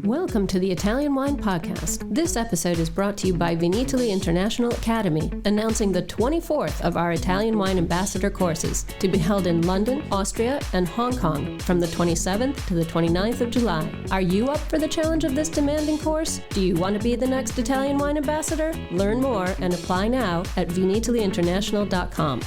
Welcome to the Italian Wine Podcast. This episode is brought to you by Vinitaly International Academy, announcing the 24th of our Italian Wine Ambassador courses to be held in London, Austria, and Hong Kong from the 27th to the 29th of July. Are you up for the challenge of this demanding course? Do you want to be the next Italian Wine Ambassador? Learn more and apply now at vinitalyinternational.com.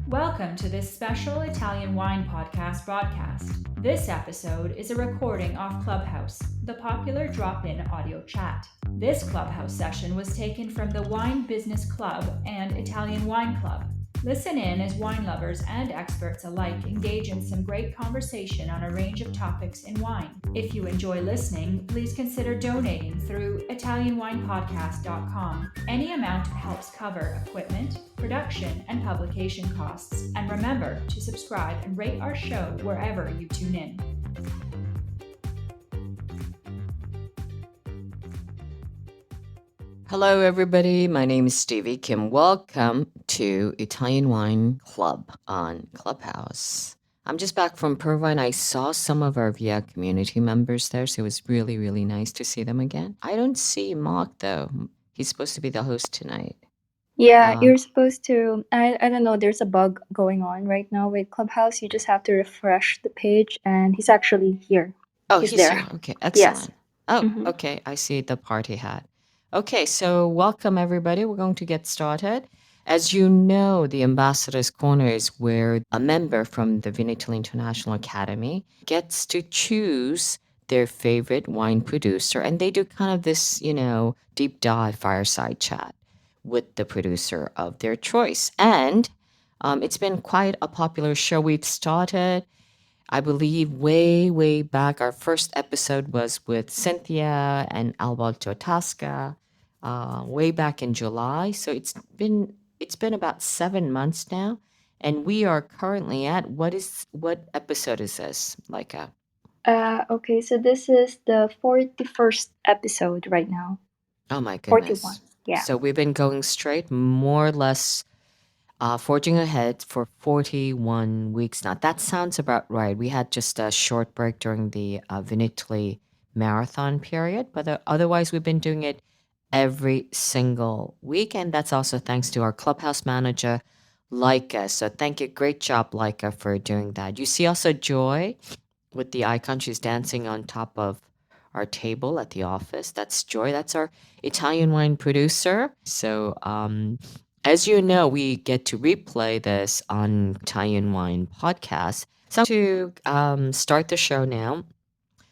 Welcome to this special Italian Wine Podcast broadcast. This episode is a recording off Clubhouse, the popular drop-in audio chat. This Clubhouse session was taken from the Wine Business Club and Italian Wine Club. Listen in as wine lovers and experts alike engage in some great conversation on a range of topics in wine. If you enjoy listening, please consider donating through ItalianWinePodcast.com. Any amount helps cover equipment, production, and publication costs. And remember to subscribe and rate our show wherever you tune in. Hello, everybody. My name is Stevie Kim. Welcome to Italian Wine Club on Clubhouse. I'm just back from Peru, and I saw some of our VIA community members there, so it was really, really nice to see them again. I don't see Mark, though. He's supposed to be the host tonight. Yeah, you're supposed to. I don't know. There's a bug going on right now with Clubhouse. You just have to refresh the page, and he's actually here. Oh, he's there. here. Okay, excellent. Yes. Oh, Mhm. okay. I see the party hat. Okay, so welcome, everybody. We're going to get started. As you know, the Ambassador's Corner is where a member from the Vinitaly International Academy gets to choose their favorite wine producer, and they do kind of this, deep dive fireside chat with the producer of their choice. And it's been quite a popular show. We've started, I believe, way back. Our first episode was with Cynthia and Alberto Tasca, way back in July. So it's been about 7 months now, and we are currently at what episode is this, Laika? Okay, so this is the 41st episode right now. Oh my goodness! 41. Yeah. So we've been going straight, more or less. Forging ahead for 41 weeks now. That sounds about right. We had just a short break during the Vinitaly marathon period, but otherwise we've been doing it every single week, and that's also thanks to our Clubhouse manager, Laika. So thank you. Great job, Laika, for doing that. You see also Joy with the icon. She's dancing on top of our table at the office. That's Joy. That's our Italian wine producer. So, as you know, we get to replay this on Italian Wine Podcast. So to start the show now,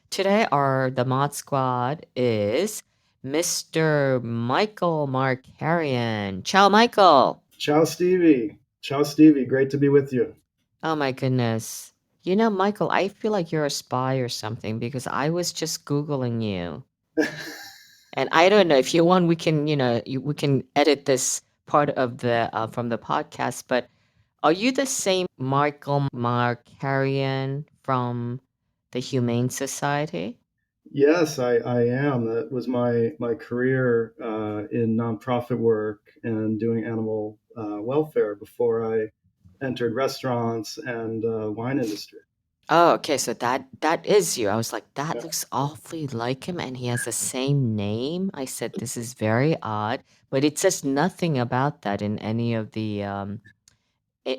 today the Mod Squad is Mr. Michael Markarian. Ciao, Michael. Ciao, Stevie. Ciao, Stevie. Great to be with you. Oh, my goodness. You know, Michael, I feel like you're a spy or something because I was just Googling you. And I don't know if you want, we can, we can edit this part of the from the podcast, but are you the same Michael Markarian from the Humane Society? Yes, I am. That was my career in nonprofit work and doing animal welfare before I entered restaurants and wine industry. Oh, okay. So that is you. I was like, that Yeah. looks awfully like him, and he has the same name. I said, this is very odd, but it says nothing about that in any of the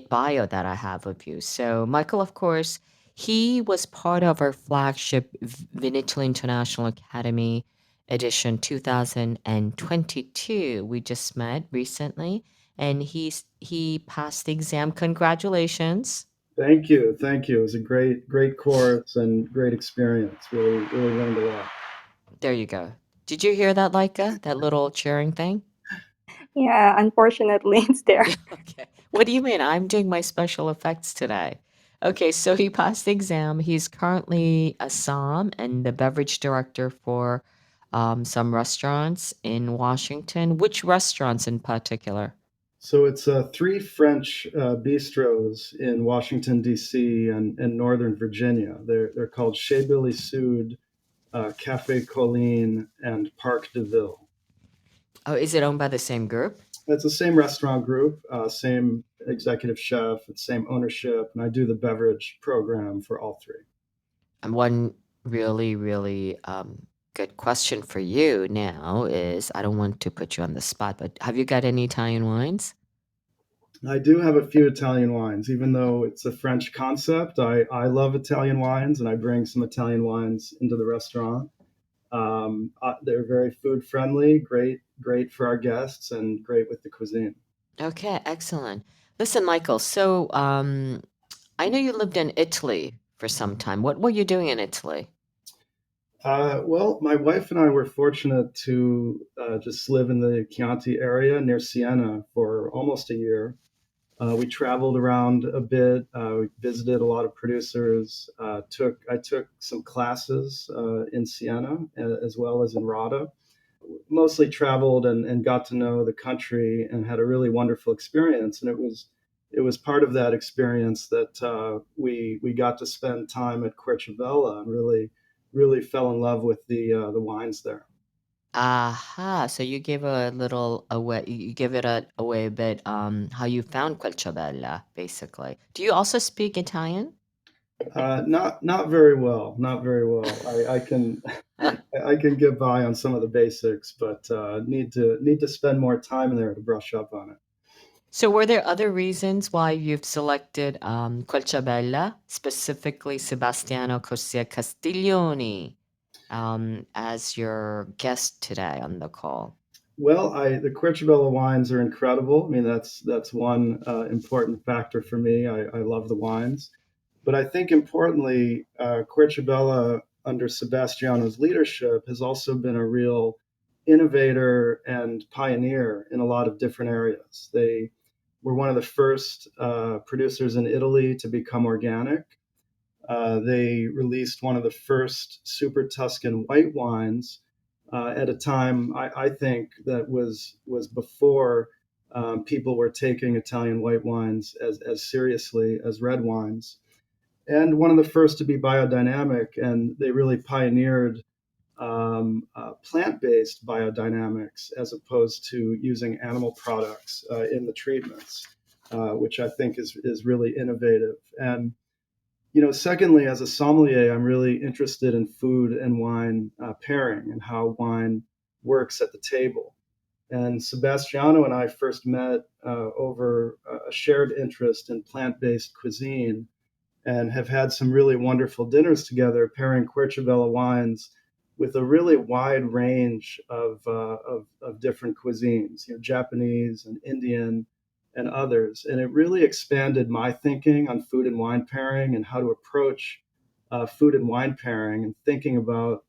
bio that I have of you. So Michael, of course, he was part of our flagship Vinitaly International Academy edition 2022. We just met recently, and he passed the exam. Congratulations. Thank you. It was a great course and great experience. Really learned a lot. There you go. Did you hear that, Laika? That little cheering thing? Yeah, unfortunately, it's there. Okay. What do you mean? I'm doing my special effects today. Okay, so he passed the exam. He's currently a som and the beverage director for some restaurants in Washington. Which restaurants in particular? So it's 3 French bistros in Washington, D.C. and Northern Virginia. They're called Chez Billy Sud, Café Colline, and Parc de Ville. Oh, is it owned by the same group? It's the same restaurant group, same executive chef, same ownership, and I do the beverage program for all three. And one really, really good question for you now is, I don't want to put you on the spot, but have you got any Italian wines? I do have a few Italian wines, even though it's a French concept. I love Italian wines, and I bring some Italian wines into the restaurant. They're very food friendly, great for our guests, and great with the cuisine. Okay, excellent. Listen, Michael, so I know you lived in Italy for some time. What were you doing in Italy? Well, my wife and I were fortunate to just live in the Chianti area near Siena for almost a year. We traveled around a bit. We visited a lot of producers. I took some classes in Siena as well as in Rada. Mostly traveled and got to know the country and had a really wonderful experience. And it was part of that experience that we got to spend time at Quercivella and really fell in love with the wines there. Aha, so you gave a little away, you give it away a bit, how you found Querciabella, basically. Do you also speak Italian? Not very well, not very well. I can I can get by on some of the basics, but need to spend more time there to brush up on it. So were there other reasons why you've selected Querciabella, specifically Sebastiano Castiglioni, as your guest today on the call? Well, the Quercibella wines are incredible. I mean, that's one important factor for me. I love the wines, but I think importantly, Quercibella under Sebastiano's leadership has also been a real innovator and pioneer in a lot of different areas. They were one of the first producers in Italy to become organic. They released one of the first Super Tuscan white wines at a time I think that was before people were taking Italian white wines as seriously as red wines, and one of the first to be biodynamic. And they really pioneered plant-based biodynamics as opposed to using animal products in the treatments, which I think is really innovative. And secondly, as a sommelier, I'm really interested in food and wine pairing and how wine works at the table. And Sebastiano and I first met over a shared interest in plant-based cuisine and have had some really wonderful dinners together, pairing Quercibella wines with a really wide range of different cuisines, Japanese and Indian and others. And it really expanded my thinking on food and wine pairing and how to approach food and wine pairing, and thinking about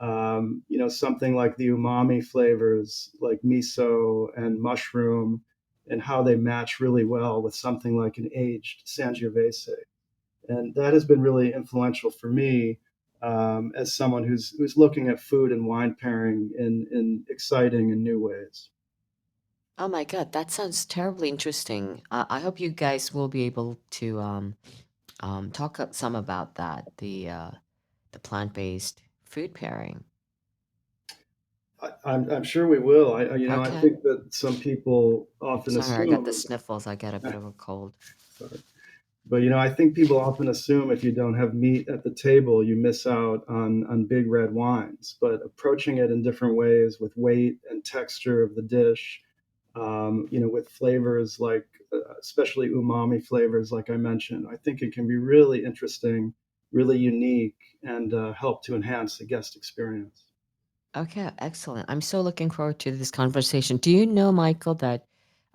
something like the umami flavors like miso and mushroom, and how they match really well with something like an aged Sangiovese. And that has been really influential for me as someone who's looking at food and wine pairing in exciting and new ways. Oh my God, that sounds terribly interesting. I hope you guys will be able to talk some about that, the plant-based food pairing. I'm sure we will. I Okay. think that some people often Sorry, I got the assume. sniffles. I got a bit of a cold. Sorry. But I think people often assume if you don't have meat at the table, you miss out on big red wines. But approaching it in different ways with weight and texture of the dish, with flavors like, especially umami flavors, like I mentioned, I think it can be really interesting, really unique, and help to enhance the guest experience. Okay, excellent. I'm so looking forward to this conversation. Do you know, Michael, that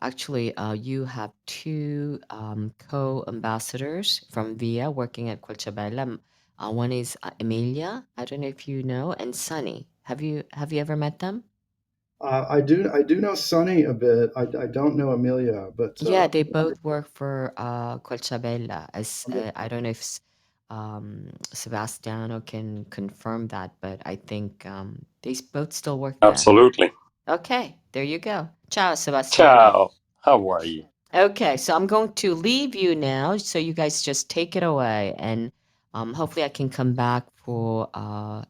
actually you have two co-ambassadors from VIA working at Colchabella? One is Emilia, I don't know if you know, and Sunny. Have you ever met them? I do know Sunny a bit. I don't know Amelia, but Yeah, they both work for Colchabella. As wonderful. I don't know if Sebastiano can confirm that, but I think both still work there. Absolutely. Okay, there you go. Ciao, Sebastiano. Ciao. How are you? Okay, so I'm going to leave you now, so you guys just take it away, and hopefully I can come back for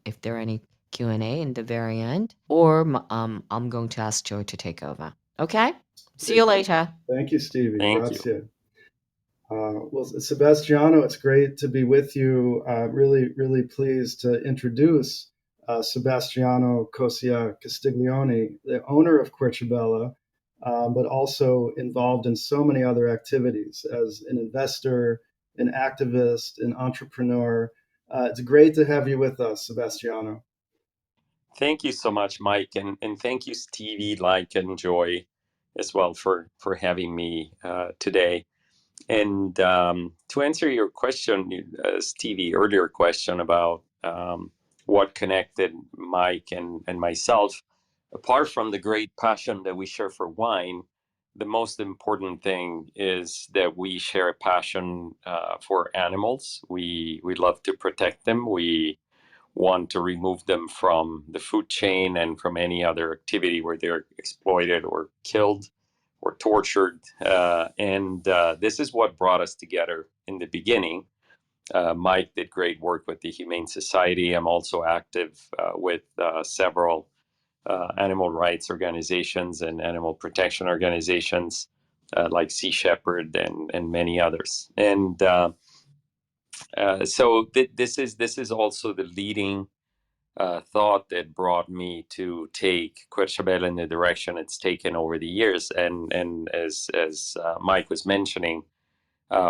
if there are any Q&A in the very end, or I'm going to ask Joe to take over. Okay? See you later. Thank you, Stevie. Thank you. Grazie. Well, Sebastiano, it's great to be with you. Really, really pleased to introduce Sebastiano Castiglioni, the owner of Quercibella, but also involved in so many other activities as an investor, an activist, an entrepreneur. It's great to have you with us, Sebastiano. Thank you so much, Mike, and thank you, Stevie, and Joy, as well for having me today. And to answer your question, Stevie, earlier question about what connected Mike and myself, apart from the great passion that we share for wine, the most important thing is that we share a passion for animals. We love to protect them. We want to remove them from the food chain and from any other activity where they're exploited or killed or tortured. And this is what brought us together in the beginning. Mike did great work with the Humane Society. I'm also active with several animal rights organizations and animal protection organizations like Sea Shepherd and many others. And so this is also the leading thought that brought me to take Quercibella in the direction it's taken over the years. And as Mike was mentioning,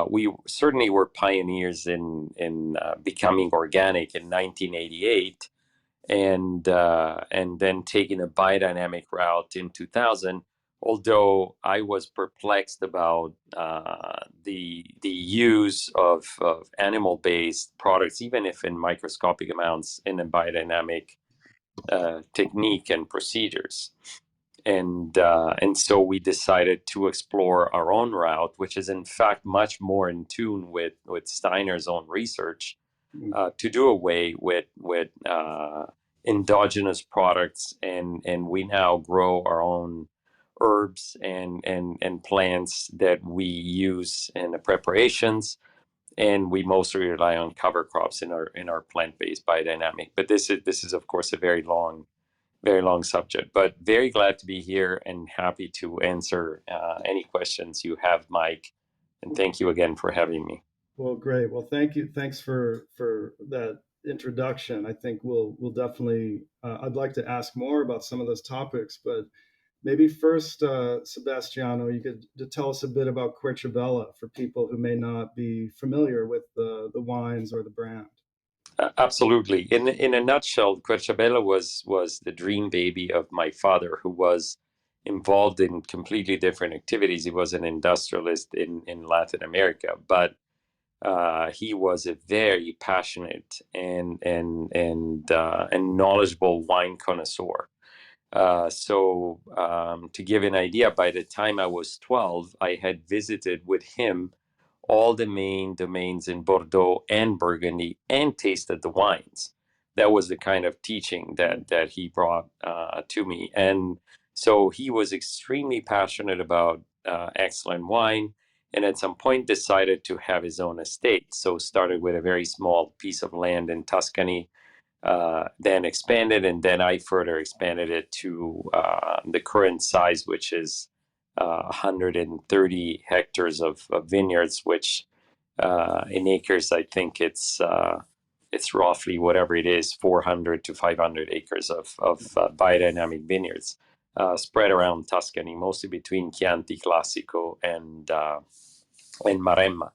we certainly were pioneers in becoming organic in 1988, and then taking a biodynamic route in 2000. Although I was perplexed about the use of animal-based products, even if in microscopic amounts, in a biodynamic technique and procedures. And so we decided to explore our own route, which is in fact much more in tune with Steiner's own research, to do away with endogenous products, and we now grow our own herbs and plants that we use in the preparations, and we mostly rely on cover crops in our plant-based biodynamic. But this is of course a very long subject, but very glad to be here and happy to answer any questions you have, Mike. And thank you again for having me. Well, great. Well, thank you. Thanks for that introduction. I think we'll definitely. I'd like to ask more about some of those topics, but maybe first, Sebastiano, you could tell us a bit about Quercibella for people who may not be familiar with the wines or the brand. Absolutely. In a nutshell, Quercibella was the dream baby of my father, who was involved in completely different activities. He was an industrialist in Latin America, but he was a very passionate and knowledgeable wine connoisseur. So to give an idea, by the time I was 12, I had visited with him all the main domains in Bordeaux and Burgundy and tasted the wines. That was the kind of teaching that he brought to me. And so he was extremely passionate about excellent wine, and at some point decided to have his own estate. So started with a very small piece of land in Tuscany, then expanded, and then I further expanded it to the current size, which is 130 hectares of vineyards, which in acres, I think it's roughly whatever it is, 400 to 500 acres of biodynamic vineyards spread around Tuscany, mostly between Chianti Classico and Maremma.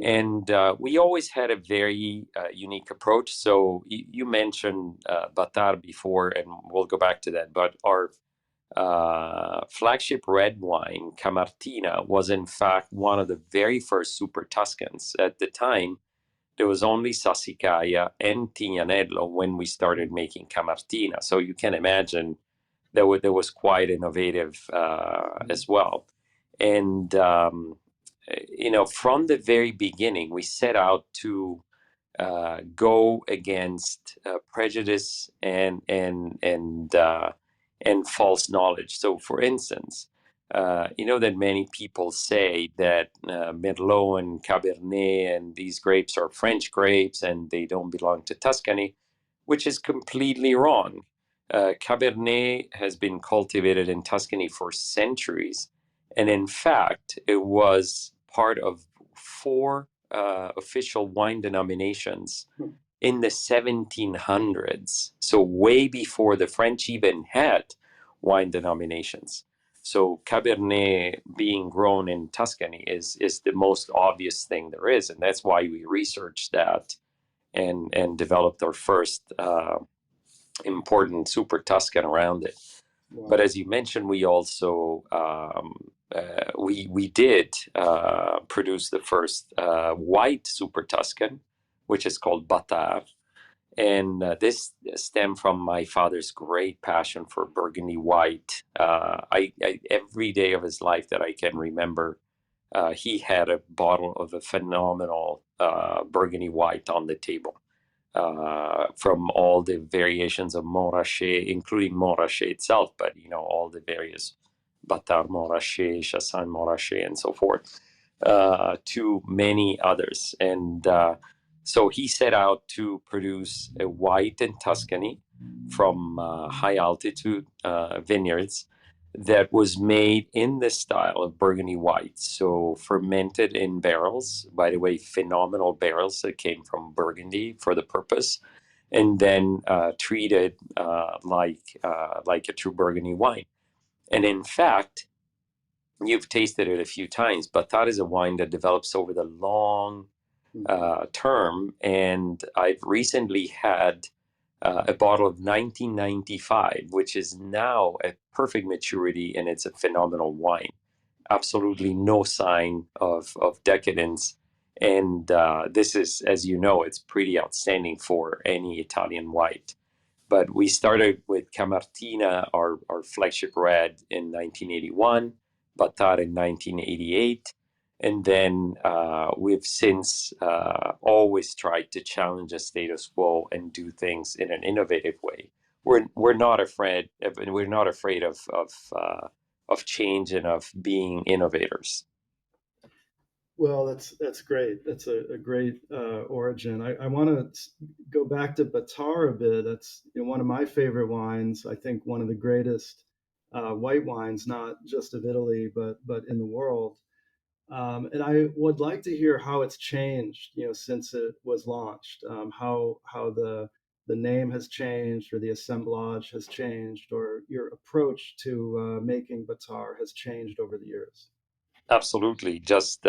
And we always had a very unique approach. So you mentioned Batar before, and we'll go back to that. But our flagship red wine, Camartina, was in fact one of the very first Super Tuscans. At the time, there was only Sassicaia and Tignanello when we started making Camartina. So you can imagine that was quite innovative as well. And from the very beginning, we set out to go against prejudice and false knowledge. So, for instance, that many people say that Merlot and Cabernet and these grapes are French grapes and they don't belong to Tuscany, which is completely wrong. Cabernet has been cultivated in Tuscany for centuries. And in fact, it was part of 4 official wine denominations in the 1700s. So way before the French even had wine denominations. So Cabernet being grown in Tuscany is the most obvious thing there is. And that's why we researched that and developed our first important Super Tuscan around it. Wow. But as you mentioned, we also we did produce the first white Super Tuscan, which is called Bâtard, and this stemmed from my father's great passion for Burgundy white. Every day of his life that I can remember, he had a bottle of a phenomenal Burgundy white on the table. From all the variations of Montrachet, including Montrachet itself, but all the various Bâtard Montrachet, Chassagne Montrachet, and so forth, to many others. And so he set out to produce a white in Tuscany from high altitude vineyards that was made in the style of Burgundy white. So fermented in barrels, by the way, phenomenal barrels that came from Burgundy for the purpose, and then treated like a true Burgundy wine. And in fact, you've tasted it a few times, but that is a wine that develops over the long term. And I've recently had a bottle of 1995, which is now at perfect maturity, and it's a phenomenal wine. Absolutely no sign of decadence. And this is, as you know, it's pretty outstanding for any Italian white. But we started with Camartina, our flagship red, in 1981, Bâtard in 1988. And then we've since always tried to challenge the status quo and do things in an innovative way. We're not afraid. We're not afraid of change and of being innovators. Well, that's great. That's a great origin. I want to go back to Bâtard a bit. That's one of my favorite wines. I think one of the greatest white wines, not just of Italy, but in the world. And I would like to hear how it's changed, since it was launched. How the name has changed, or the assemblage has changed, or your approach to making Bâtard has changed over the years. Absolutely. Just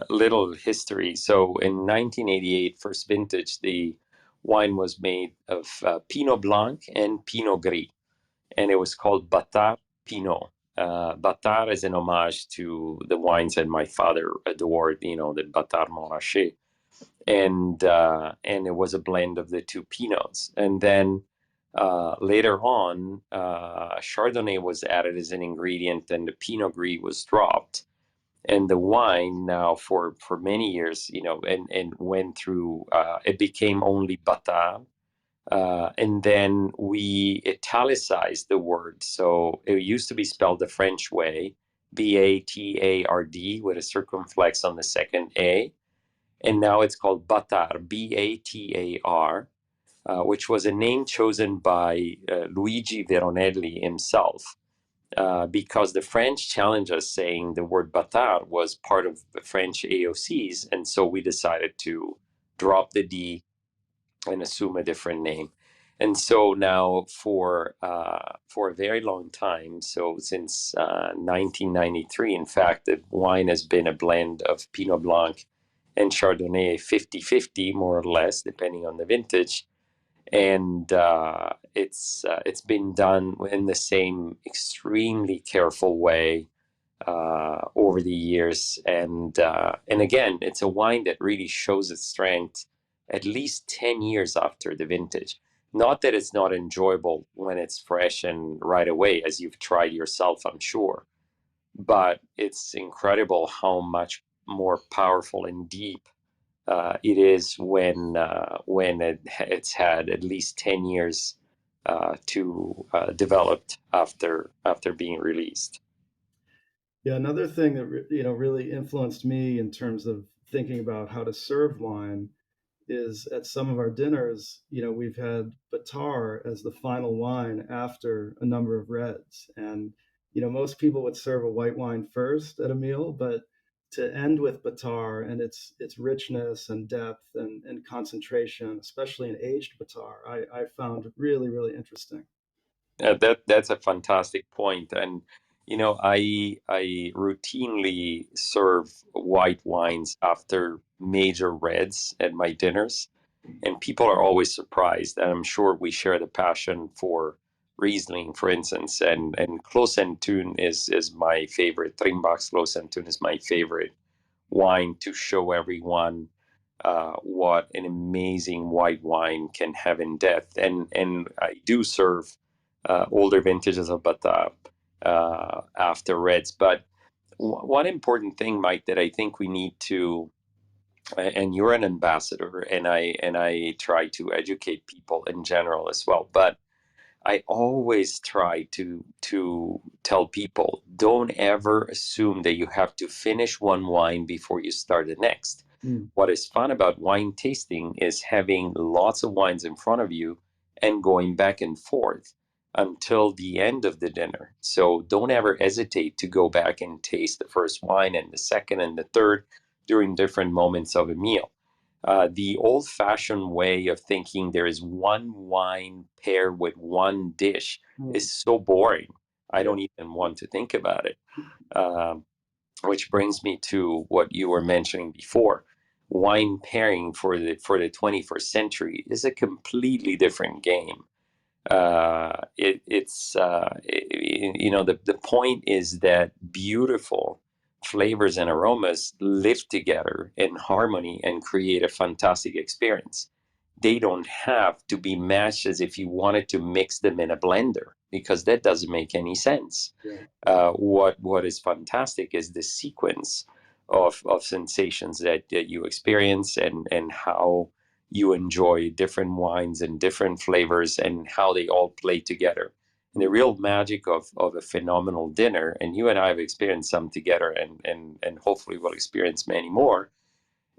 little history. So in 1988, first vintage, the wine was made of Pinot Blanc and Pinot Gris, and it was called Bâtard Pinot. Bâtard is an homage to the wines that my father adored, the Bâtard Montrachet, and it was a blend of the two Pinots. And then later on, Chardonnay was added as an ingredient, and the Pinot Gris was dropped. And the wine now for many years, and went through, it became only Bâtard. And then we italicized the word. So it used to be spelled the French way, Bâtard, with a circumflex on the second A. And now it's called Bâtard, Bâtar, which was a name chosen by Luigi Veronelli himself. Because the French challenged us, saying the word Bâtard was part of the French AOCs, and so we decided to drop the D and assume a different name. And so now, for a very long time, so since 1993, in fact, the wine has been a blend of Pinot Blanc and Chardonnay, 50-50, more or less, depending on the vintage. And it's been done in the same extremely careful way over the years. And again, it's a wine that really shows its strength at least 10 years after the vintage. Not that it's not enjoyable when it's fresh and right away, as you've tried yourself, I'm sure, but it's incredible how much more powerful and deep it is when it's had at least 10 years to developed after being released. Yeah, another thing that really influenced me in terms of thinking about how to serve wine is at some of our dinners, we've had Batar as the final wine after a number of reds. And, most people would serve a white wine first at a meal, but to end with Batar and its richness and depth and concentration, especially in aged Batar, I found really, really interesting. That's a fantastic point. And I routinely serve white wines after major reds at my dinners, and people are always surprised. And I'm sure we share the passion for Riesling, for instance, and Klosentun is my favorite. Trimbach's Klosentun is my favorite wine to show everyone what an amazing white wine can have in depth. And I do serve older vintages of Bata after reds. But one important thing, Mike, that I think we need to, and you're an ambassador, and I try to educate people in general as well. But I always try to tell people, don't ever assume that you have to finish one wine before you start the next. What is fun about wine tasting is having lots of wines in front of you and going back and forth until the end of the dinner. So don't ever hesitate to go back and taste the first wine and the second and the third during different moments of a meal. The old fashioned way of thinking there is one wine paired with one dish is so boring. I don't even want to think about it. Which brings me to what you were mentioning before. Wine pairing for the 21st century is a completely different game. The point is that beautiful flavors and aromas live together in harmony and create a fantastic experience. They don't have to be matched as if you wanted to mix them in a blender, because that doesn't make any sense. What is fantastic is the sequence of sensations that you experience, and how you enjoy different wines and different flavors and how they all play together. And the real magic of a phenomenal dinner, and you and I have experienced some together, and hopefully we'll experience many more,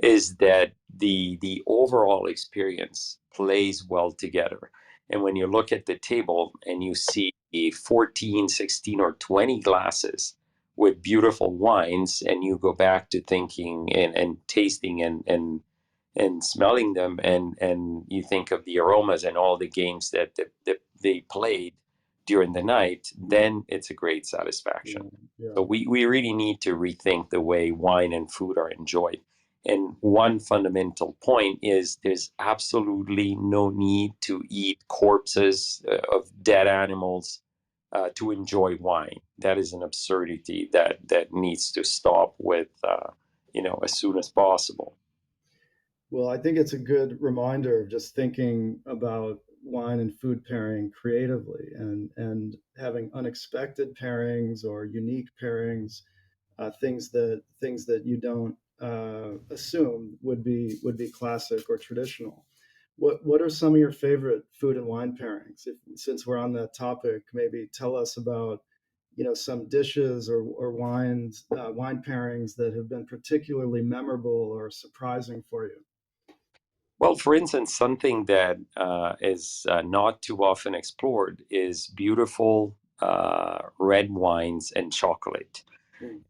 is that the overall experience plays well together. And when you look at the table and you see 14, 16, or 20 glasses with beautiful wines, and you go back to thinking and tasting and smelling them, and you think of the aromas and all the games that they played during the night, then it's a great satisfaction. So we really need to rethink the way wine and food are enjoyed. And one fundamental point is there's absolutely no need to eat corpses of dead animals to enjoy wine. That is an absurdity that needs to stop with, as soon as possible. Well, I think it's a good reminder of just thinking about wine and food pairing creatively, and having unexpected pairings or unique pairings, things that you don't assume would be classic or traditional. What are some of your favorite food and wine pairings? Since we're on that topic, maybe tell us about some dishes or wine pairings that have been particularly memorable or surprising for you. Well, for instance, something that is not too often explored is beautiful red wines and chocolate.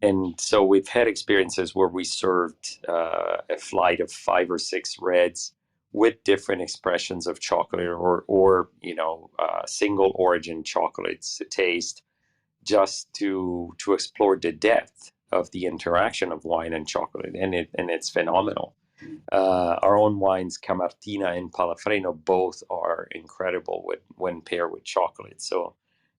And so we've had experiences where we served a flight of 5 or 6 reds with different expressions of chocolate, or single origin chocolates to taste, just to explore the depth of the interaction of wine and chocolate, and it's phenomenal. Our own wines, Camartina and Palafreno, both are incredible when paired with chocolate. So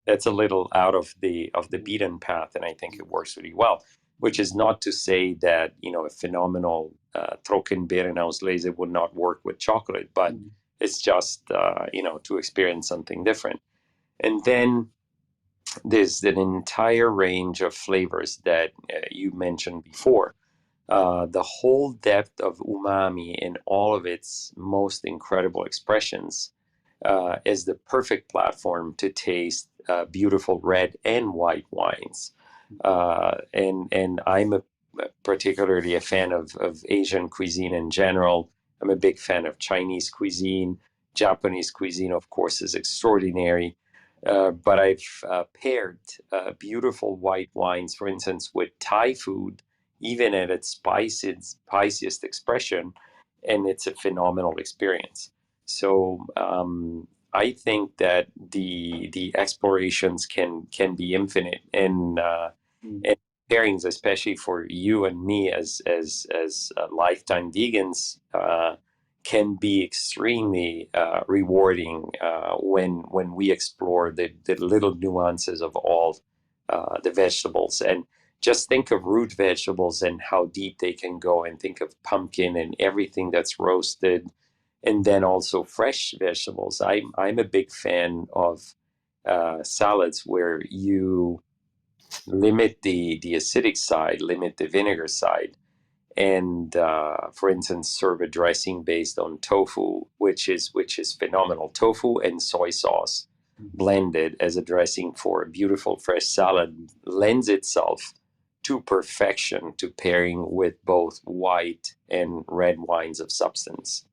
that's a little out of the beaten path, and I think it works really well. Which is not to say that a phenomenal Trockenbeeren Auslese would not work with chocolate, but it's just to experience something different. And then there's an entire range of flavors that you mentioned before. The whole depth of umami in all of its most incredible expressions is the perfect platform to taste beautiful red and white wines. And I'm particularly a fan of Asian cuisine in general, I'm a big fan of Chinese cuisine. Japanese cuisine, of course, is extraordinary. But I've paired beautiful white wines, for instance, with Thai food, even at its spiciest expression, and it's a phenomenal experience. So I think that the explorations can be infinite, and pairings, especially for you and me as lifetime vegans, can be extremely rewarding when we explore the little nuances of all the vegetables. And just think of root vegetables and how deep they can go, and think of pumpkin and everything that's roasted, and then also fresh vegetables. I'm a big fan of salads where you limit the acidic side, limit the vinegar side, and for instance, serve a dressing based on tofu, which is phenomenal. Tofu and soy sauce blended as a dressing for a beautiful fresh salad lends itself to perfection to pairing with both white and red wines of substance.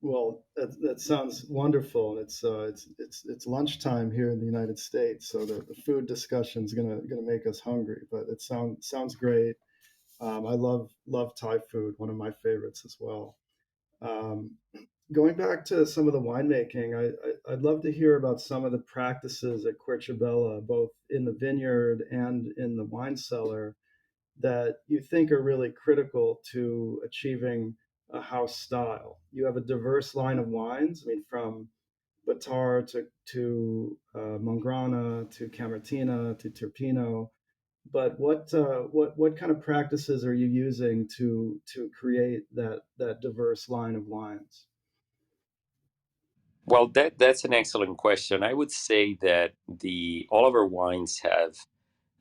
Well, that sounds wonderful, and it's lunchtime here in the United States, so the food discussion is gonna make us hungry. But it sounds great. I love Thai food, one of my favorites as well. Um, Going back to some of the winemaking, I'd love to hear about some of the practices at Quercibella, both in the vineyard and in the wine cellar, that you think are really critical to achieving a house style. You have a diverse line of wines, I mean, from Batar to Mongrana to Camertina to Terpino. But what kind of practices are you using to create that diverse line of wines? Well, that's an excellent question. I would say that the all of our wines have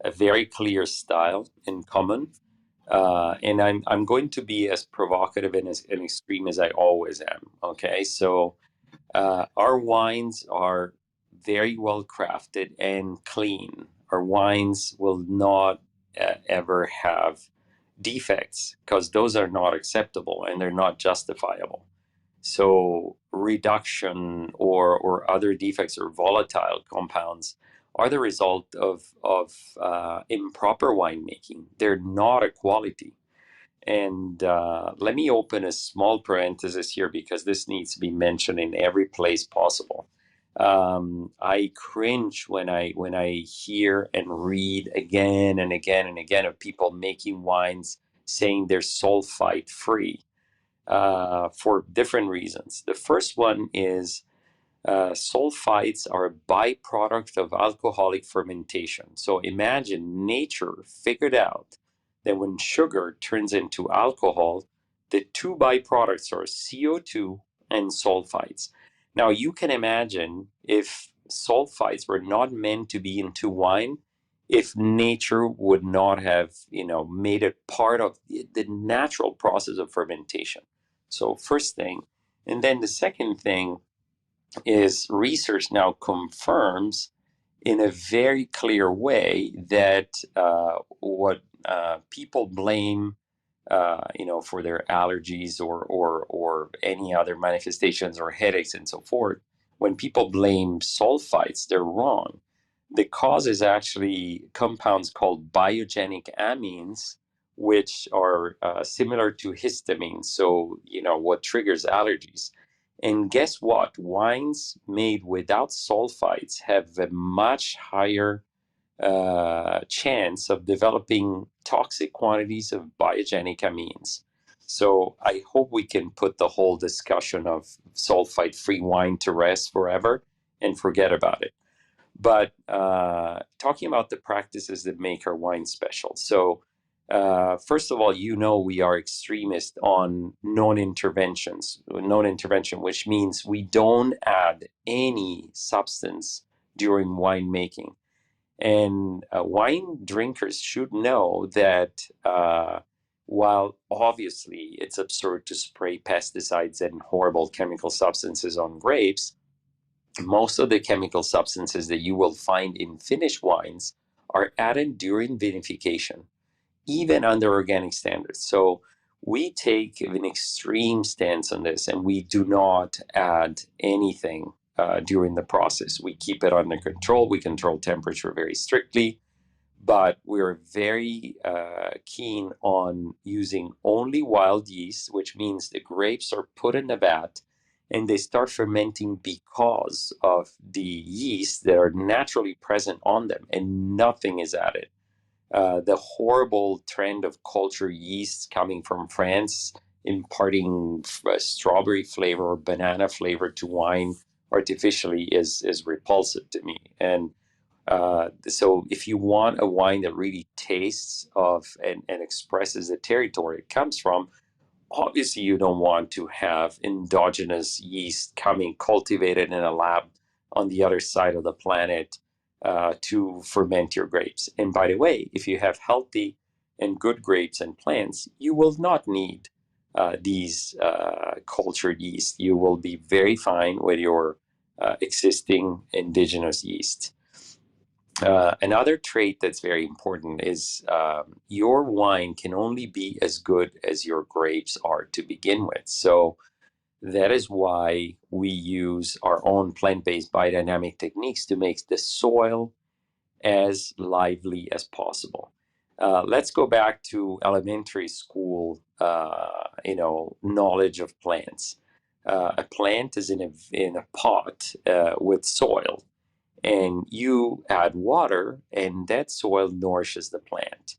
a very clear style in common. And I'm going to be as provocative and as and extreme as I always am. Okay, so our wines are very well crafted and clean. Our wines will not ever have defects, because those are not acceptable and they're not justifiable. So reduction or other defects or volatile compounds are the result of improper winemaking. They're not a quality. And let me open a small parenthesis here, because this needs to be mentioned in every place possible. I cringe when I hear and read again and again and again of people making wines saying they're sulfite free for different reasons. The first one is sulfites are a byproduct of alcoholic fermentation. So imagine nature figured out that when sugar turns into alcohol, the two byproducts are CO2 and sulfites. Now you can imagine if sulfites were not meant to be into wine, if nature would not have, made it part of the natural process of fermentation. So first thing, and then the second thing is research now confirms in a very clear way that what people blame, for their allergies or any other manifestations or headaches and so forth, when people blame sulfites, they're wrong. The cause is actually compounds called biogenic amines, which are similar to histamine. So, what triggers allergies. And guess what? Wines made without sulfites have a much higher chance of developing toxic quantities of biogenic amines. So I hope we can put the whole discussion of sulfite-free wine to rest forever and forget about it. But talking about the practices that make our wine special. So first of all, we are extremist on non-intervention, which means we don't add any substance during winemaking. And wine drinkers should know that while obviously it's absurd to spray pesticides and horrible chemical substances on grapes, most of the chemical substances that you will find in finished wines are added during vinification, even under organic standards. So We take an extreme stance on this, and we do not add anything during the process. We keep it under control. We control temperature very strictly, but we're very keen on using only wild yeast, which means the grapes are put in the vat and they start fermenting because of the yeast that are naturally present on them, and nothing is added. The horrible trend of culture yeasts coming from France, imparting strawberry flavor or banana flavor to wine artificially is repulsive to me. And so if you want a wine that really tastes of and expresses the territory it comes from, obviously you don't want to have endogenous yeast coming cultivated in a lab on the other side of the planet to ferment your grapes. And by the way, if you have healthy and good grapes and plants, you will not need these cultured yeast. You will be very fine with your existing indigenous yeast. Another trait that's very important is your wine can only be as good as your grapes are to begin with. So that is why we use our own plant-based biodynamic techniques to make the soil as lively as possible. Let's go back to elementary school, knowledge of plants. A plant is in a pot with soil, and you add water, and that soil nourishes the plant.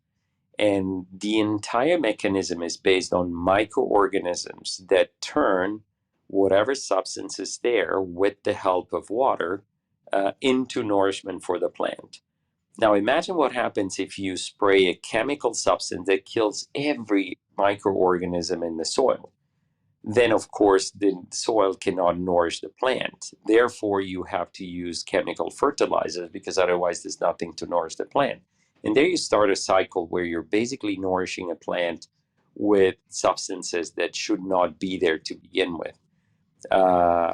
And the entire mechanism is based on microorganisms that turn whatever substance is there with the help of water into nourishment for the plant. Now, imagine what happens if you spray a chemical substance that kills every microorganism in the soil. Then, of course, the soil cannot nourish the plant. Therefore, you have to use chemical fertilizers because otherwise there's nothing to nourish the plant. And there you start a cycle where you're basically nourishing a plant with substances that should not be there to begin with.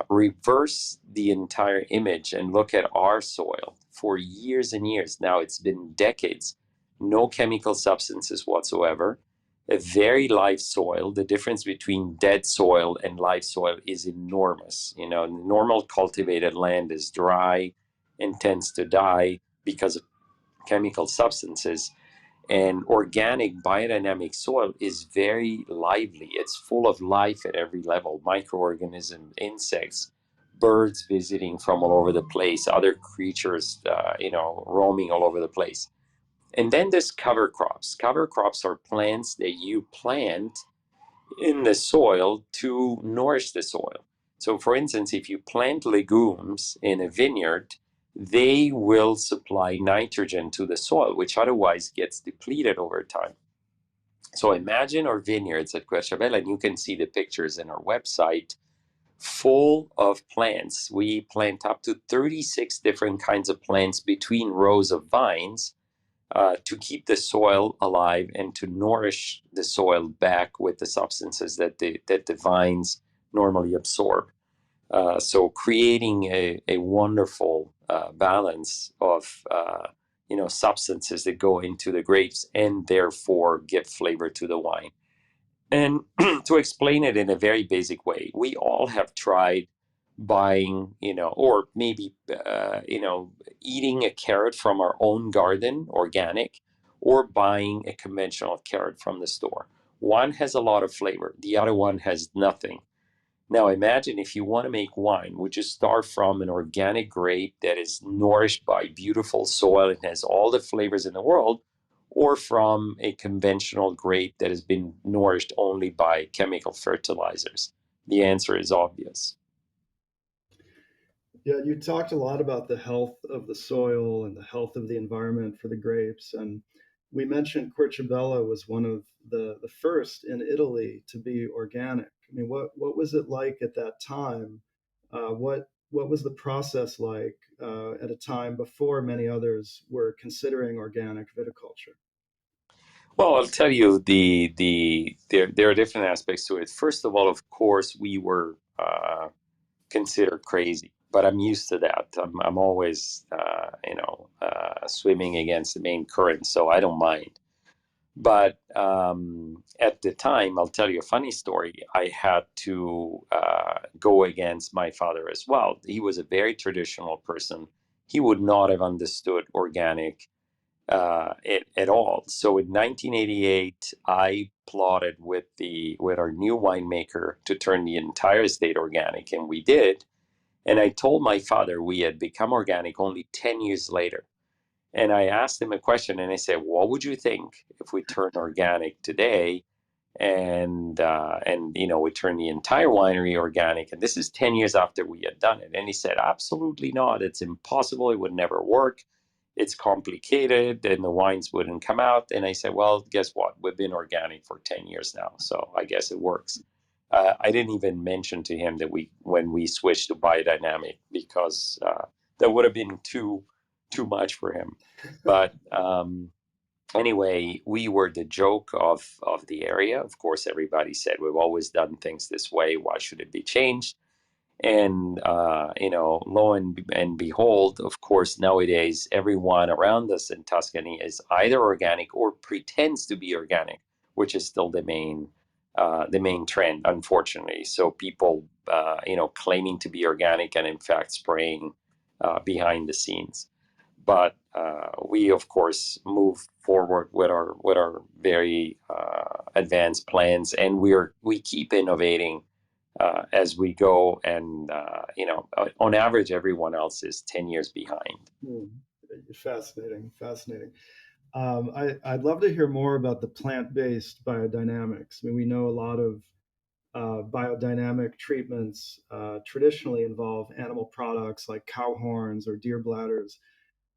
Reverse the entire image and look at our soil. For years and years now, it's been decades, no chemical substances whatsoever, a very live soil. The difference between dead soil and live soil is enormous. Normal cultivated land is dry and tends to die because of chemical substances. And organic biodynamic soil is very lively. It's full of life at every level: microorganisms, insects, birds visiting from all over the place, other creatures, roaming all over the place. And then there's cover crops. Cover crops are plants that you plant in the soil to nourish the soil. So, for instance, if you plant legumes in a vineyard, they will supply nitrogen to the soil, which otherwise gets depleted over time. So, imagine our vineyards at Querchabella, and you can see the pictures in our website, full of plants. We plant up to 36 different kinds of plants between rows of vines to keep the soil alive and to nourish the soil back with the substances that the vines normally absorb. So creating a wonderful balance of substances that go into the grapes and therefore give flavor to the wine. And to explain it in a very basic way, we all have tried buying, or maybe, eating a carrot from our own garden, organic, or buying a conventional carrot from the store. One has a lot of flavor, the other one has nothing. Now imagine if you want to make wine, would you start from an organic grape that is nourished by beautiful soil and has all the flavors in the world, or from a conventional grape that has been nourished only by chemical fertilizers? The answer is obvious. Yeah, you talked a lot about the health of the soil and the health of the environment for the grapes. And we mentioned Querchabella was one of the first in Italy to be organic. I mean, what was it like at that time? What was the process like at a time before many others were considering organic viticulture? Well, I'll tell you, there are different aspects to it. First of all, of course, we were considered crazy, but I'm used to that. I'm always, swimming against the main current, so I don't mind. But at the time, I'll tell you a funny story. I had to go against my father as well. He was a very traditional person. He would not have understood organic at all. So in 1988, I plotted with our new winemaker to turn the entire estate organic, and we did. And I told my father we had become organic only 10 years later. And I asked him a question, and I said, "What would you think if we turned organic today, and we turned the entire winery organic?" And this is 10 years after we had done it. And he said, "Absolutely not. It's impossible. It would never work. It's complicated, and the wines wouldn't come out." And I said, "Well, guess what? We've been organic for 10 years now, so I guess it works." I didn't even mention to him that when we switched to biodynamic, because that would have been too much for him. But anyway, we were the joke of the area. Of course, everybody said we've always done things this way. Why should it be changed? And lo and behold, of course, nowadays everyone around us in Tuscany is either organic or pretends to be organic, which is still the main trend, unfortunately. So people, claiming to be organic and in fact spraying behind the scenes. But we, of course, move forward with our very advanced plans, and we keep innovating as we go. And on average, everyone else is 10 years behind. Fascinating, fascinating. I'd love to hear more about the plant-based biodynamics. I mean, we know a lot of biodynamic treatments traditionally involve animal products like cow horns or deer bladders.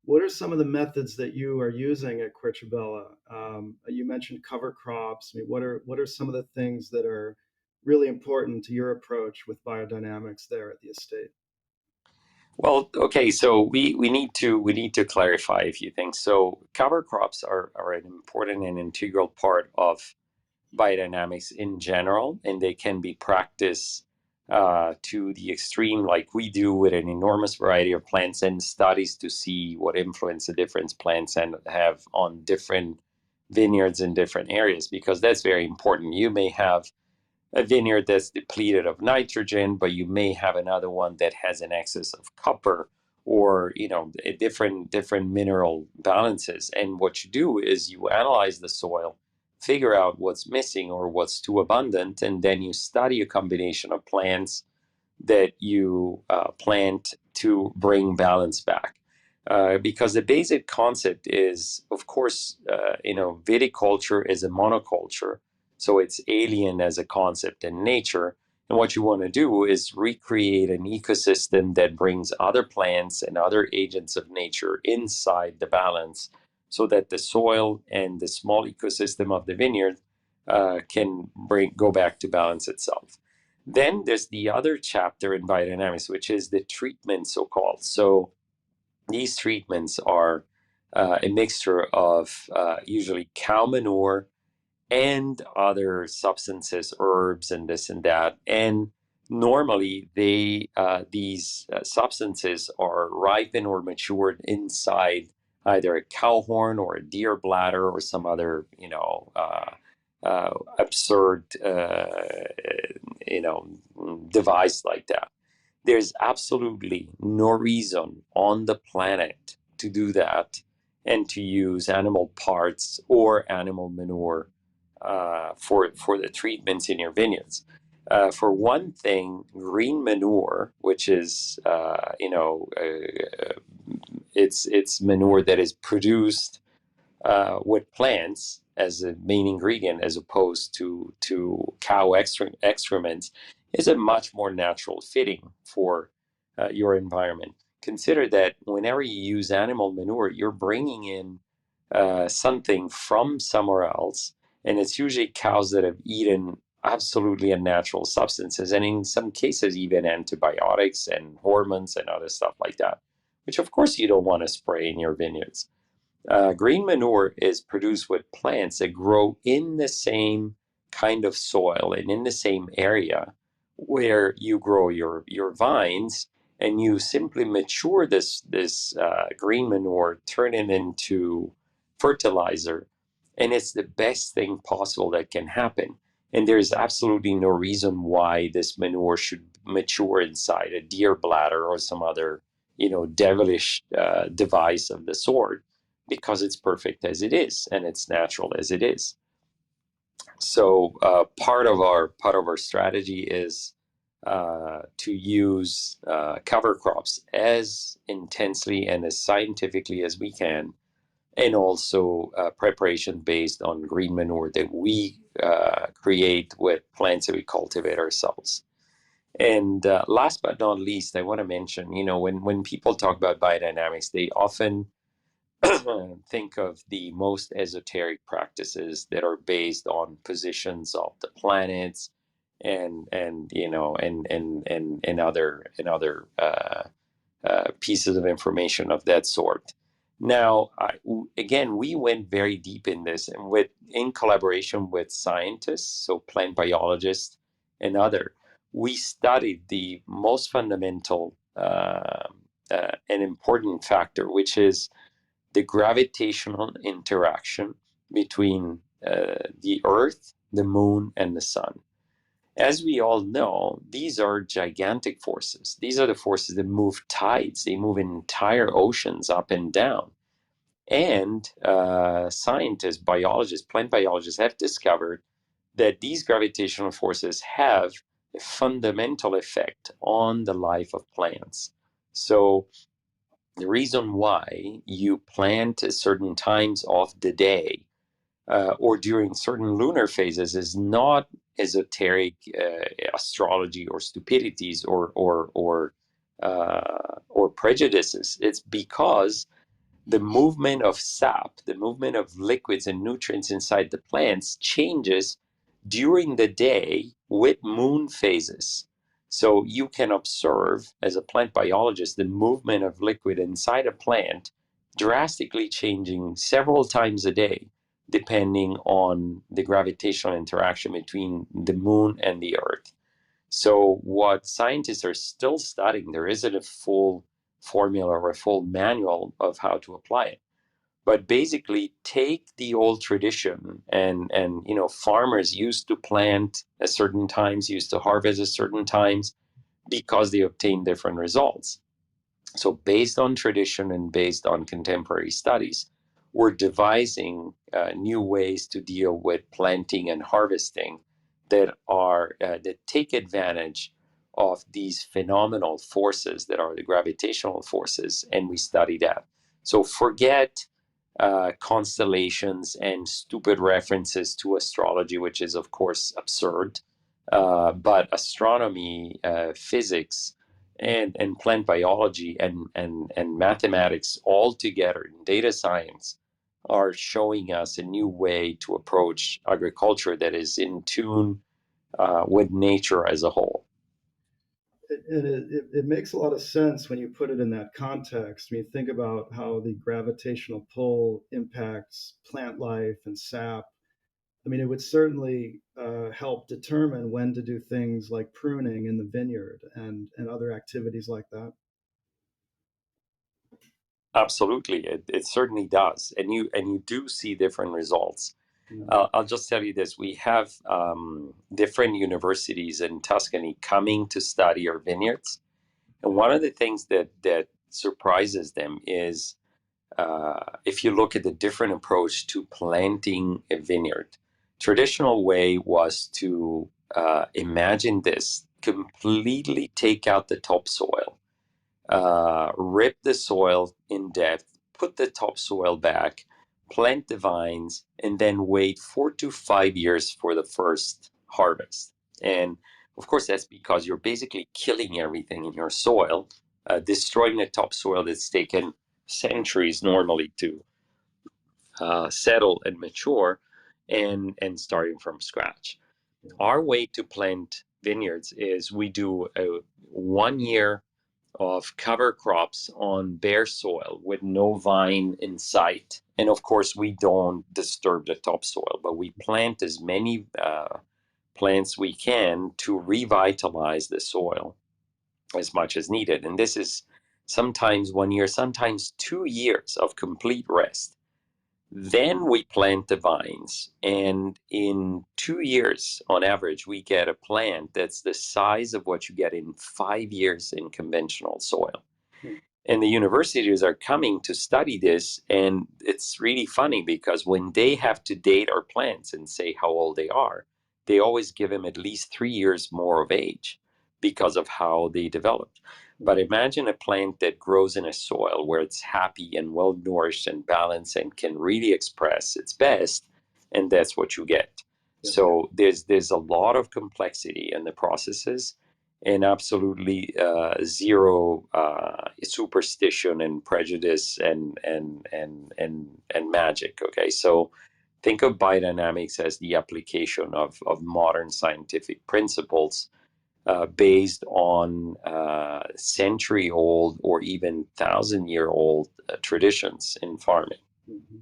What are some of the methods that you are using at Quercibella? You mentioned cover crops. I mean, what are some of the things that are really important to your approach with biodynamics there at the estate? Well, okay, so we need to clarify a few things. So cover crops are an important and integral part of biodynamics in general, and they can be practiced to the extreme, like we do with an enormous variety of plants and studies to see what influence the different plants and have on different vineyards in different areas, because that's very important. You may have a vineyard that's depleted of nitrogen, but you may have another one that has an excess of copper, or different mineral balances. And what you do is you analyze the soil, figure out what's missing or what's too abundant, and then you study a combination of plants that you plant to bring balance back. Because the basic concept is, of course, viticulture is a monoculture, so it's alien as a concept in nature. And what you want to do is recreate an ecosystem that brings other plants and other agents of nature inside the balance, so that the soil and the small ecosystem of the vineyard can go back to balance itself. Then there's the other chapter in biodynamics, which is the treatment, so called. So these treatments are a mixture of usually cow manure and other substances, herbs, and this and that. And normally, these substances are ripened or matured inside either a cow horn or a deer bladder or some other, absurd, device like that. There's absolutely no reason on the planet to do that and to use animal parts or animal manure for the treatments in your vineyards. For one thing, green manure, which is it's manure that is produced with plants as a main ingredient, as opposed to cow excrements, is a much more natural fitting for your environment. Consider that whenever you use animal manure, you're bringing in something from somewhere else, and it's usually cows that have eaten absolutely unnatural substances, and in some cases even antibiotics and hormones and other stuff like that, which of course you don't want to spray in your vineyards. Green manure is produced with plants that grow in the same kind of soil and in the same area where you grow your vines, and you simply mature this green manure, turn it into fertilizer, And it's the best thing possible that can happen. And there's absolutely no reason why this manure should mature inside a deer bladder or some other, devilish device of the sort, because it's perfect as it is and it's natural as it is. So part of our strategy is to use cover crops as intensely and as scientifically as we can, and also preparation based on green manure that we create with plants that we cultivate ourselves. And last but not least, I want to mention, when people talk about biodynamics, they often think of the most esoteric practices that are based on positions of the planets and other pieces of information of that sort. Now, again, we went very deep in this, and in collaboration with scientists, so plant biologists and other, we studied the most fundamental and important factor, which is the gravitational interaction between the Earth, the Moon, and the Sun. As we all know, these are gigantic forces. These are the forces that move tides. They move entire oceans up and down. And scientists, biologists, plant biologists have discovered that these gravitational forces have a fundamental effect on the life of plants. So the reason why you plant at certain times of the day or during certain lunar phases is not esoteric astrology or stupidities or prejudices. It's because the movement of sap, the movement of liquids and nutrients inside the plants changes during the day with moon phases. So you can observe, as a plant biologist, the movement of liquid inside a plant drastically changing several times a day, depending on the gravitational interaction between the moon and the earth. So what scientists are still studying, there isn't a full formula or a full manual of how to apply it. But basically take the old tradition and farmers used to plant at certain times, used to harvest at certain times because they obtained different results. So based on tradition and based on contemporary studies, we're devising new ways to deal with planting and harvesting that take advantage of these phenomenal forces that are the gravitational forces, and we study that. So forget constellations and stupid references to astrology, which is of course absurd. But astronomy, physics, and plant biology and mathematics all together in data science are showing us a new way to approach agriculture that is in tune with nature as a whole. It makes a lot of sense when you put it in that context. When you think about how the gravitational pull impacts plant life and sap, I mean, it would certainly help determine when to do things like pruning in the vineyard and other activities like that. Absolutely, it certainly does, and you do see different results. I'll just tell you this: we have different universities in Tuscany coming to study our vineyards, and one of the things that surprises them is if you look at the different approach to planting a vineyard. Traditional way was to imagine this: completely take out the topsoil, rip the soil in depth, put the topsoil back, plant the vines, and then wait 4 to 5 years for the first harvest. And of course, that's because you're basically killing everything in your soil, destroying the topsoil that's taken centuries normally to settle and mature, and starting from scratch. Our way to plant vineyards is we do a 1 year of cover crops on bare soil with no vine in sight. And of course, we don't disturb the topsoil, but we plant as many plants we can to revitalize the soil as much as needed. And this is sometimes 1 year, sometimes 2 years of complete rest. Then we plant the vines, and in 2 years, on average, we get a plant that's the size of what you get in 5 years in conventional soil. And the universities are coming to study this, and it's really funny because when they have to date our plants and say how old they are, they always give them at least 3 years more of age because of how they developed. But imagine a plant that grows in a soil where it's happy and well nourished and balanced and can really express its best, and that's what you get. Yeah. So there's a lot of complexity in the processes, and absolutely zero superstition and prejudice and magic. Okay, so think of biodynamics as the application of modern scientific principles based on century-old or even thousand-year-old traditions in farming. Mm-hmm.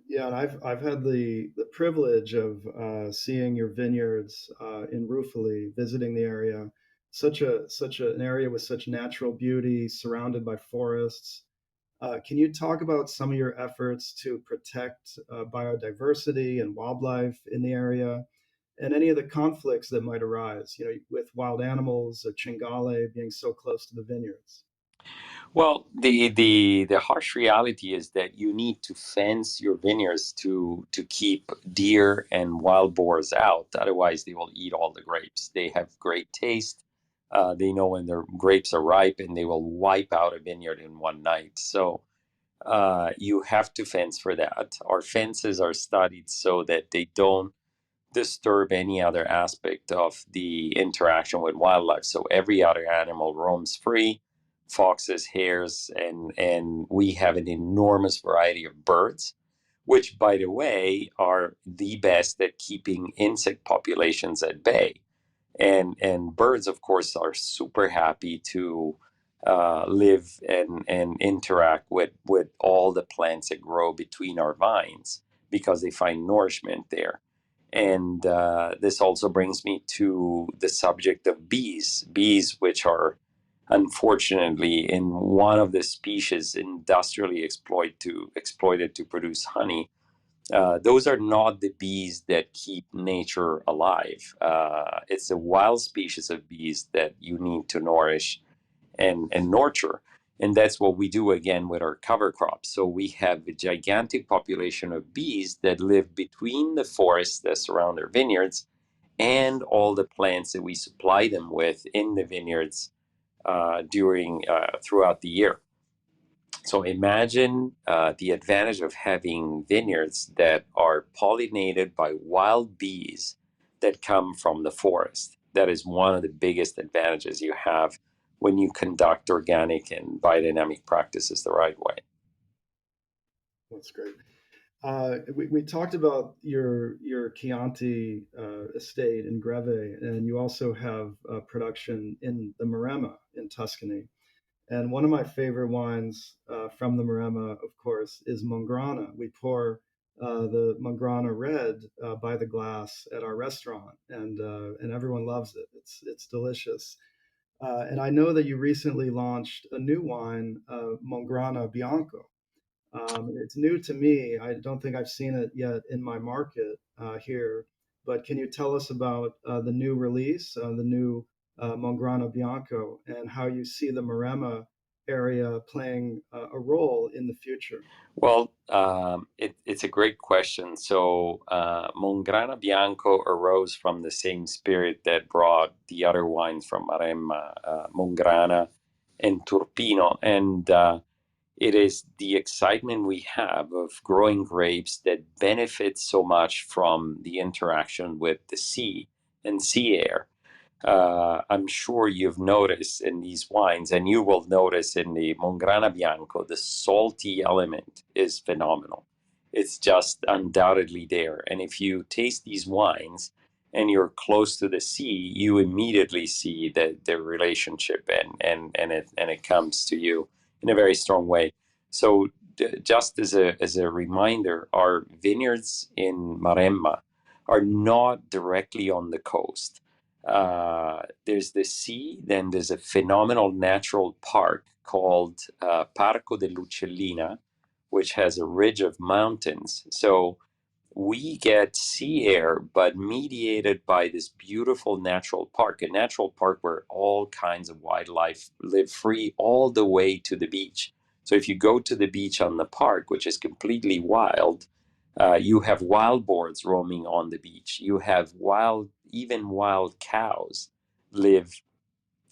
Yeah, and I've had the privilege of seeing your vineyards in Ruffali, visiting the area. Such an area with such natural beauty, surrounded by forests. Can you talk about some of your efforts to protect biodiversity and wildlife in the area, and any of the conflicts that might arise, with wild animals, Chingale being so close to the vineyards? Well, the harsh reality is that you need to fence your vineyards to keep deer and wild boars out. Otherwise, they will eat all the grapes. They have great taste. They know when their grapes are ripe, and they will wipe out a vineyard in one night. So you have to fence for that. Our fences are studied so that they don't disturb any other aspect of the interaction with wildlife. So every other animal roams free, foxes, hares, and we have an enormous variety of birds, which, by the way, are the best at keeping insect populations at bay. And birds, of course, are super happy to live and interact with all the plants that grow between our vines because they find nourishment there. And this also brings me to the subject of bees. Bees, which are unfortunately in one of the species industrially exploited to produce honey. Those are not the bees that keep nature alive. It's a wild species of bees that you need to nourish and nurture. And that's what we do again with our cover crops. So we have a gigantic population of bees that live between the forests that surround our vineyards and all the plants that we supply them with in the vineyards throughout the year. So imagine the advantage of having vineyards that are pollinated by wild bees that come from the forest. That is one of the biggest advantages you have when you conduct organic and biodynamic practices the right way. That's great. We talked about your Chianti estate in Greve, and you also have production in the Maremma in Tuscany. And one of my favorite wines from the Maremma, of course, is Mongrana. We pour the Mongrana red by the glass at our restaurant, and everyone loves it. It's delicious. And I know that you recently launched a new wine, Mongrana Bianco. It's new to me. I don't think I've seen it yet in my market here. But can you tell us about the new release, the new Mongrana Bianco, and how you see the Maremma area playing a role in the future? Well, it's a great question. So, Mongrana Bianco arose from the same spirit that brought the other wines from Maremma, Mongrana and Turpino. And it is the excitement we have of growing grapes that benefit so much from the interaction with the sea and sea air. I'm sure you've noticed in these wines, and you will notice in the Mongrana Bianco, the salty element is phenomenal. It's just undoubtedly there. And if you taste these wines and you're close to the sea, you immediately see the relationship, and it comes to you in a very strong way. So, just as a reminder, our vineyards in Maremma are not directly on the coast. There's the sea, then there's a phenomenal natural park called Parco dell'Uccellina, which has a ridge of mountains. So we get sea air, but mediated by this beautiful natural park, a natural park where all kinds of wildlife live free all the way to the beach. So if you go to the beach on the park, which is completely wild, you have wild boars roaming on the beach. You have even wild cows live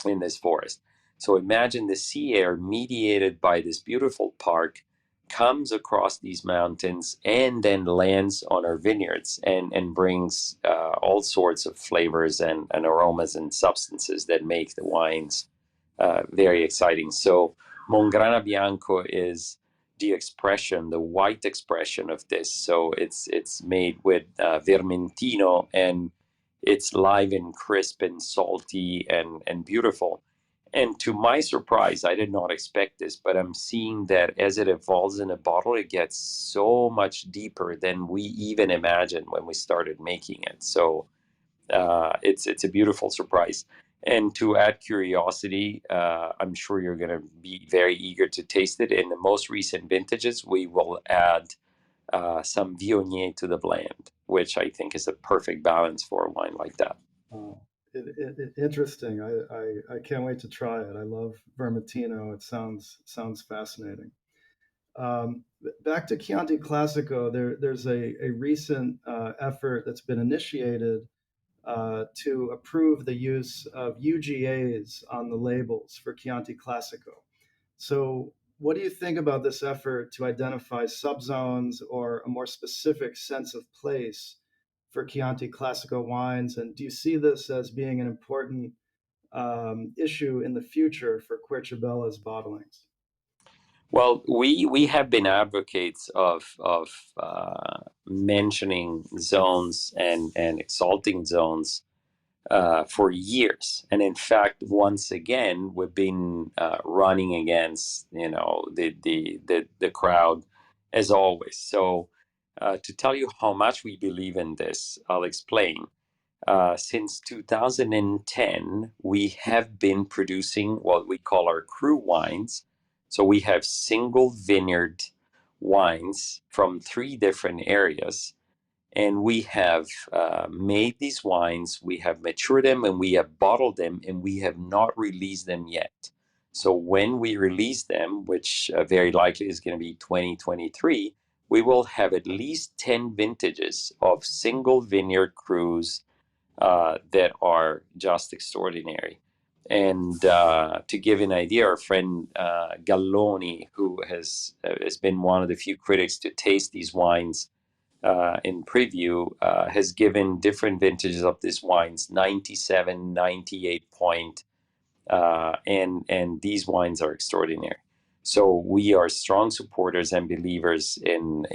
in this forest. So imagine the sea air mediated by this beautiful park comes across these mountains and then lands on our vineyards and brings all sorts of flavors and aromas and substances that make the wines very exciting. So Mongrana Bianco is the expression, the white expression of this. So it's made with Vermentino, and it's live and crisp and salty and beautiful. And to my surprise, I did not expect this, but I'm seeing that as it evolves in a bottle, it gets so much deeper than we even imagined when we started making it. So it's a beautiful surprise. And to add curiosity, I'm sure you're going to be very eager to taste it. In the most recent vintages, we will add some Viognier to the blend, which I think is a perfect balance for a wine like that. Interesting. I can't wait to try it. I love Vermentino. It sounds fascinating. Back to Chianti Classico, there's a recent effort that's been initiated to approve the use of UGAs on the labels for Chianti Classico. So, what do you think about this effort to identify subzones or a more specific sense of place for Chianti Classico wines? And do you see this as being an important issue in the future for Querciabella's bottlings? Well, we have been advocates of mentioning zones and exalting zones for years, and in fact, once again, we've been running against the crowd as always. So, to tell you how much we believe in this, I'll explain. Since 2010, we have been producing what we call our cru wines. So we have single vineyard wines from 3 different areas, and we have made these wines, we have matured them, and we have bottled them, and we have not released them yet. So when we release them, which very likely is going to be 2023, we will have at least 10 vintages of single vineyard crus that are just extraordinary. And to give an idea, our friend Galloni, who has been one of the few critics to taste these wines in preview, has given different vintages of these wines 97, 98 point, and these wines are extraordinary. So we are strong supporters and believers in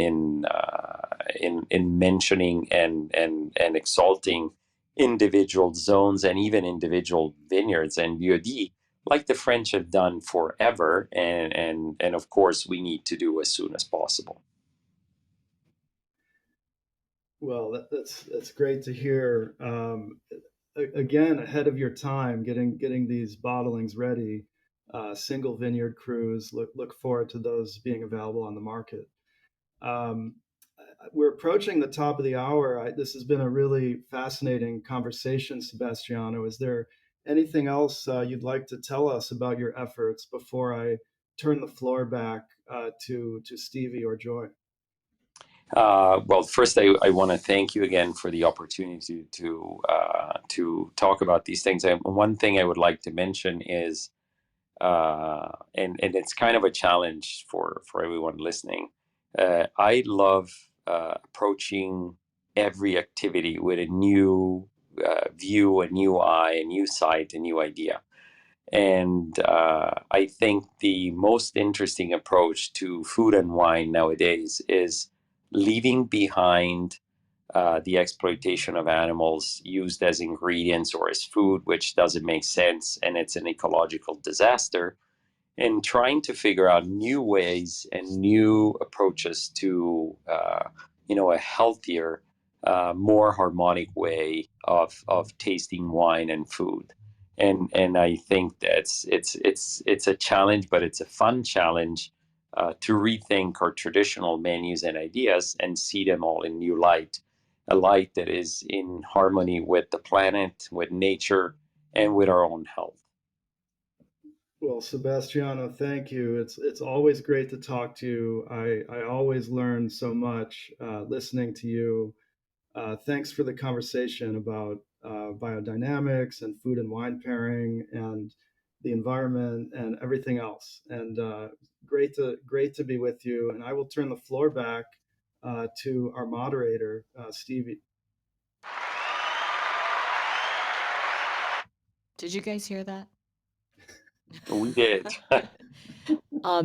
mentioning and exalting individual zones and even individual vineyards and VOD, like the French have done forever, and of course we need to do as soon as possible. Well, that's great to hear. Again, ahead of your time, getting these bottlings ready. Single vineyard crus. Look forward to those being available on the market. Um, we're approaching the top of the hour. This has been a really fascinating conversation, Sebastiano. Is there anything else you'd like to tell us about your efforts before I turn the floor back to Stevie or Joy? Well, first, I want to thank you again for the opportunity to talk about these things. And one thing I would like to mention is, and it's kind of a challenge for everyone listening. I love approaching every activity with a new view, a new eye, a new sight, a new idea. And I think the most interesting approach to food and wine nowadays is leaving behind the exploitation of animals used as ingredients or as food, which doesn't make sense and it's an ecological disaster, and trying to figure out new ways and new approaches to a healthier, more harmonic way of tasting wine and food. And I think that's it's a challenge, but it's a fun challenge to rethink our traditional menus and ideas and see them all in new light, a light that is in harmony with the planet, with nature, and with our own health. Well, Sebastiano, thank you. It's always great to talk to you. I always learn so much listening to you. Thanks for the conversation about biodynamics and food and wine pairing and the environment and everything else. And great to be with you. And I will turn the floor back to our moderator, Stevie. Did you guys hear that? We did.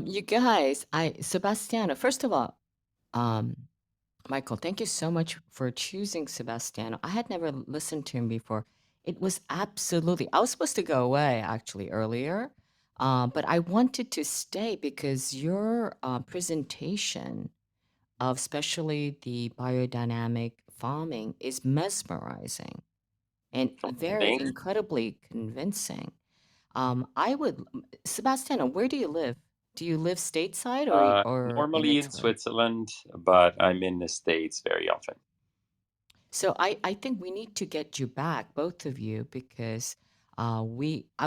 You guys, Sebastiano, first of all, Michael, thank you so much for choosing Sebastiano. I had never listened to him before. It was absolutely, I was supposed to go away actually earlier, but I wanted to stay because your presentation of especially the biodynamic farming is mesmerizing and very Thank incredibly convincing. I would, Sebastiano, where do you live? Do you live stateside or in Normally in Italy? Switzerland, but I'm in the States very often. So I think we need to get you back, both of you, because I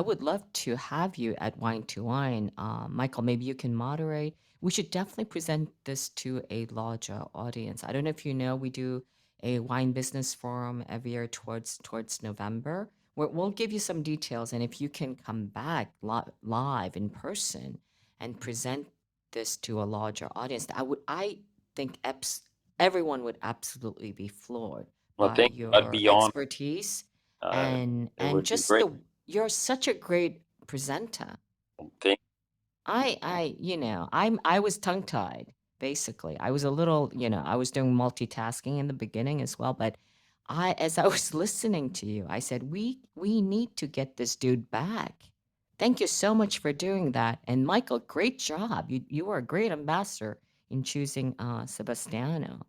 would love to have you at Wine to Wine. Michael, maybe you can moderate. We should definitely present this to a larger audience. I don't know if you know, we do a wine business forum every year towards November. We'll give you some details, and if you can come back live in person and present this to a larger audience, I think everyone would absolutely be floored Well, by thank you. I'd your be on. expertise Uh, it and would be just great. you're such a great presenter. Thank I was tongue tied basically. I was a little, I was doing multitasking in the beginning as well, but as I was listening to you, I said we need to get this dude back. Thank you so much for doing that. And Michael, great job. You are a great ambassador in choosing Sebastiano.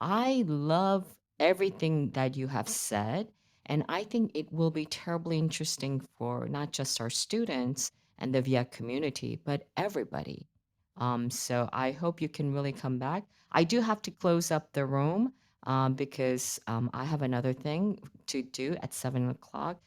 I love everything that you have said, and I think it will be terribly interesting for not just our students and the VIA community, but everybody. So I hope you can really come back. I do have to close up the room because I have another thing to do at 7 o'clock.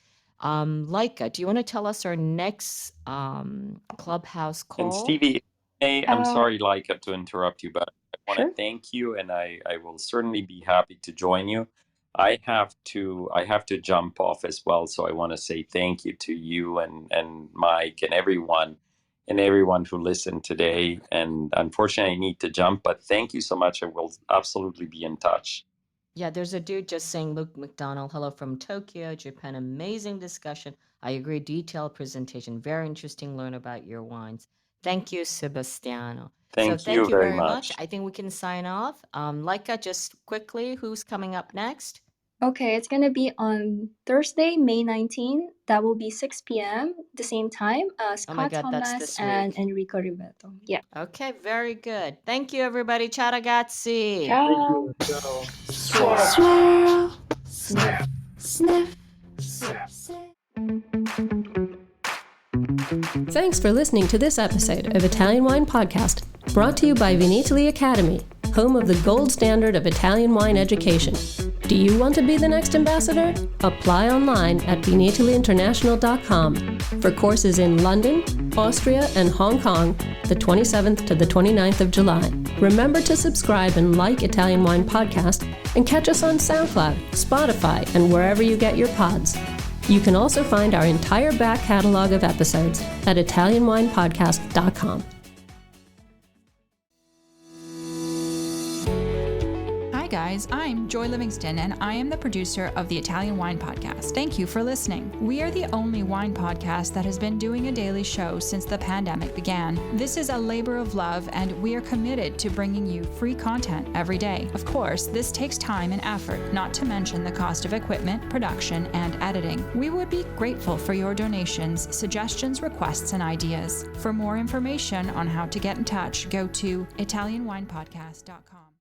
Laika, do you want to tell us our next Clubhouse And call? Stevie, hey, I'm Uh, sorry, Laika, to interrupt you, but I want to sure. thank you, and I will certainly be happy to join you. I have to jump off as well, so I want to say thank you to you and Mike and everyone who listened today. And unfortunately, I need to jump, but thank you so much. I will absolutely be in touch. Yeah, there's a dude just saying, Luke McDonald, hello from Tokyo, Japan. Amazing discussion. I agree. Detailed presentation. Very interesting. Learn about your wines. Thank you, Sebastiano. So Thank thank you you very very much. much. I think we can sign off. Laika, just quickly, who's coming up next? Okay, it's gonna be on Thursday, May 19th. That will be 6 p.m. the same time. Oh my Scott God, that's Thomas this and week. Enrico Rivetto. Yeah. Okay, very good. Thank you, everybody. Ciao, ragazzi. Thank Ciao. you. Ciao. Swirl, sniff, sniff. Thanks for listening to this episode of Italian Wine Podcast, brought to you by Vinitaly Academy, home of the gold standard of Italian wine education. Do you want to be the next ambassador? Apply online at vinitalyinternational.com for courses in London, Austria, and Hong Kong, the 27th to the 29th of July. Remember to subscribe and like Italian Wine Podcast and catch us on SoundCloud, Spotify, and wherever you get your pods. You can also find our entire back catalog of episodes at ItalianWinePodcast.com. Hi guys, I'm Joy Livingston and I am the producer of the Italian Wine Podcast. Thank you for listening. We are the only wine podcast that has been doing a daily show since the pandemic began. This is a labor of love and we are committed to bringing you free content every day. Of course, this takes time and effort, not to mention the cost of equipment, production, and editing. We would be grateful for your donations, suggestions, requests, and ideas. For more information on how to get in touch, go to ItalianWinePodcast.com.